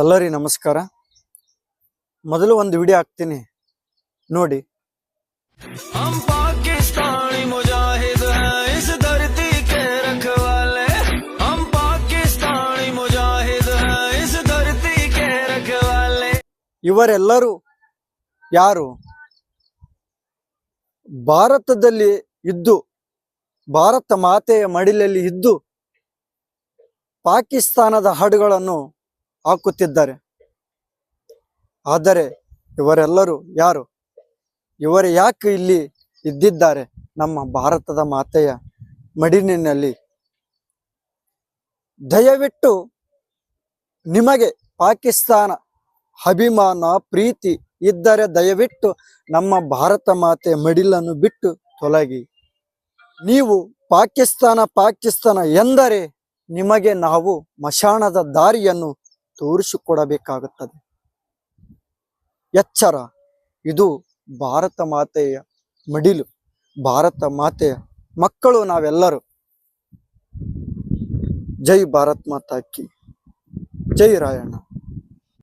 ಎಲ್ಲರಿಗೂ ನಮಸ್ಕಾರ. ಮೊದಲು ಒಂದು ವಿಡಿಯೋ ಹಾಕ್ತೀನಿ ನೋಡಿ. हम पाकिस्तानी मुजाहिद हैं इस धरती के रखवाले. हम पाकिस्तानी मुजाहिद हैं इस धरती के रखवाले. ಇವರೆಲ್ಲರೂ ಯಾರು? ಭಾರತದಲ್ಲಿ ಇದ್ದು, ಭಾರತ ಮಾತೆಯ ಮಡಿಲಲ್ಲಿ ಇದ್ದು ಪಾಕಿಸ್ತಾನದ ಹಾಡುಗಳನ್ನು ಹಾಕುತ್ತಿದ್ದಾರೆ. ಆದರೆ ಇವರೆಲ್ಲರೂ ಯಾರು? ಇವರು ಯಾಕೆ ಇಲ್ಲಿ ಇದ್ದಿದ್ದಾರೆ? ನಮ್ಮ ಭಾರತದ ಮಾತೆಯ ಮಡಿಲಿನಲ್ಲಿ. ದಯವಿಟ್ಟು ನಿಮಗೆ ಪಾಕಿಸ್ತಾನ ಅಭಿಮಾನ ಪ್ರೀತಿ ಇದ್ದರೆ ದಯವಿಟ್ಟು ನಮ್ಮ ಭಾರತ ಮಾತೆಯ ಮಡಿಲನ್ನು ಬಿಟ್ಟು ತೊಲಗಿ. ನೀವು ಪಾಕಿಸ್ತಾನ ಎಂದರೆ ನಿಮಗೆ ನಾವು ಮಶಾಣದ ದಾರಿಯನ್ನು ತೋರಿಸಿಕೊಡಬೇಕಾಗುತ್ತದೆ. ಎಚ್ಚರ, ಇದು ಭಾರತ ಮಾತೆಯ ಮಡಿಲು, ಭಾರತ ಮಾತೆಯ ಮಕ್ಕಳು ನಾವೆಲ್ಲರೂ. ಜೈ ಭಾರತ್ ಮಾತಾ ಕಿ ಜೈ ರಾಯಣ್ಣ.